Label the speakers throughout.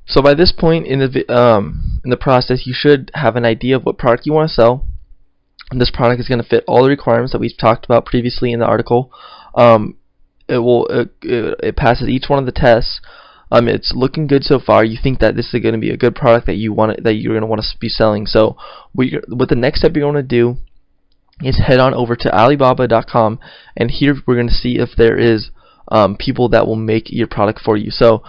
Speaker 1: So by this point in the process, you should have an idea of what product you want to sell. And this product is going to fit all the requirements that we've talked about previously in the article. It passes each one of the tests. It's looking good so far. You think that this is going to be a good product that you're going to want to be selling. So what the next step you're going to do is head on over to Alibaba.com, and here we're going to see if there is people that will make your product for you. So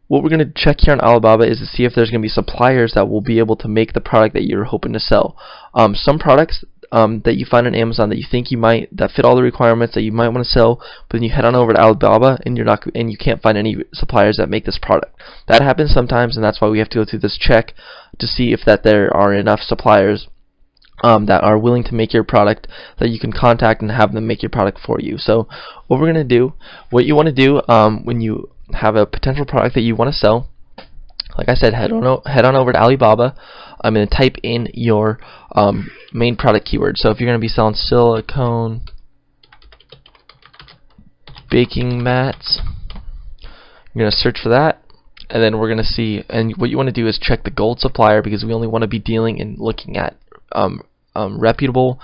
Speaker 1: what we're going to check here on Alibaba is to see if there's going to be suppliers that will be able to make the product that you're hoping to sell. Some products that you find on Amazon that you think that fit all the requirements that you might want to sell, but then you head on over to Alibaba and you can't find any suppliers that make this product. That happens sometimes, and that's why we have to go through this check to see if there are enough suppliers that are willing to make your product that you can contact and have them make your product for you. So what you want to do when you have a potential product that you want to sell, like I said, head on over to Alibaba. I'm going to type in your main product keyword. So if you're going to be selling silicone baking mats, you're going to search for that, and then we're going to see, and what you want to do is check the gold supplier, because we only want to be dealing and looking at reputable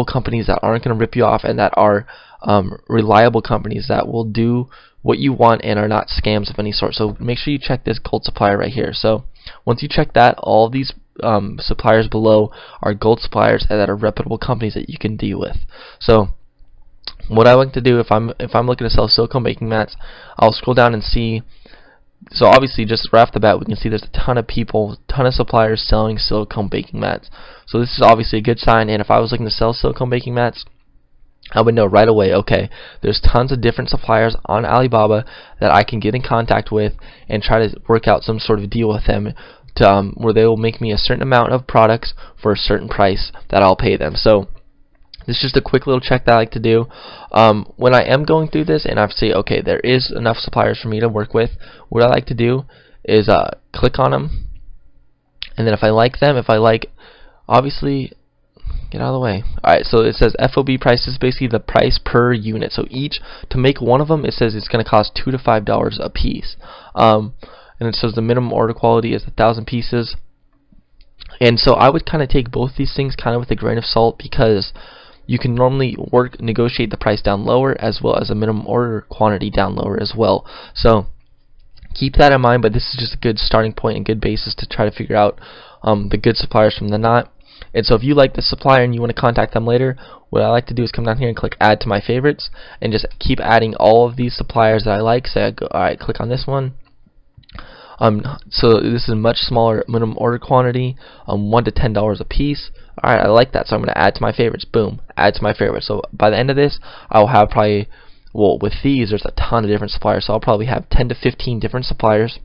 Speaker 1: companies that aren't going to rip you off, and that are reliable companies that will do what you want and are not scams of any sort. So make sure you check this gold supplier right here. So once you check that, all these suppliers below are gold suppliers that are reputable companies that you can deal with. So what I like to do if I'm looking to sell silicone baking mats, I'll scroll down and see. So obviously, just right off the bat, we can see there's a ton of suppliers selling silicone baking mats. So this is obviously a good sign. And if I was looking to sell silicone baking mats, I would know right away, okay, there's tons of different suppliers on Alibaba that I can get in contact with and try to work out some sort of deal with them to, where they will make me a certain amount of products for a certain price that I'll pay them. So this is just a quick little check that I like to do. When I am going through this and I see, okay, there is enough suppliers for me to work with, what I like to do is click on them, and then if I like them, obviously, get out of the way. Alright, so it says FOB price is basically the price per unit. So to make one of them, it says it's going to cost $2 to $5 a piece. And it says the minimum order quality is 1,000 pieces. And so I would kind of take both these things kind of with a grain of salt, because you can normally negotiate the price down lower, as well as a minimum order quantity down lower as well. So keep that in mind, but this is just a good starting point and good basis to try to figure out the good suppliers from the not. And so if you like the supplier and you want to contact them later, what I like to do is come down here and click add to my favorites, and just keep adding all of these suppliers that I like. Say I go, alright, click on this one. So this is a much smaller minimum order quantity, $1 to $10 a piece. Alright, I like that, so I'm going to add to my favorites. Boom, add to my favorites. So by the end of this, I'll have probably, well, with these, there's a ton of different suppliers, so I'll probably have 10 to 15 different suppliers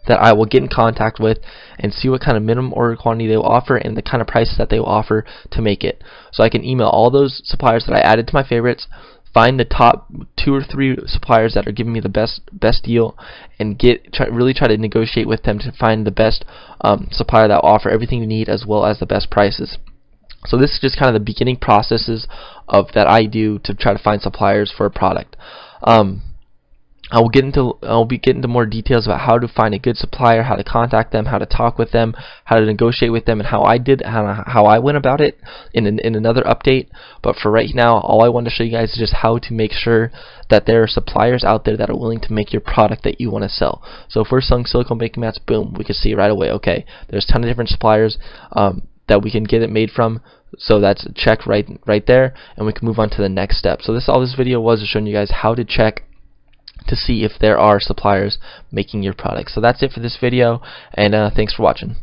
Speaker 1: that I will get in contact with and see what kind of minimum order quantity they will offer and the kind of prices that they will offer to make it. So I can email all those suppliers that I added to my favorites, find the top 2 or 3 suppliers that are giving me the best deal, and really try to negotiate with them to find the best supplier that will offer everything you need as well as the best prices. So this is just kind of the beginning processes that I do to try to find suppliers for a product. I'll be getting into more details about how to find a good supplier, how to contact them, how to talk with them, how to negotiate with them, and how I went about it in another update. But for right now, all I want to show you guys is just how to make sure that there are suppliers out there that are willing to make your product that you want to sell. So if we're selling silicone baking mats, boom, we can see right away, okay, there's a ton of different suppliers that we can get it made from. So that's a check right there, and we can move on to the next step. So all this video was showing you guys how to check to see if there are suppliers making your product. So that's it for this video, and thanks for watching.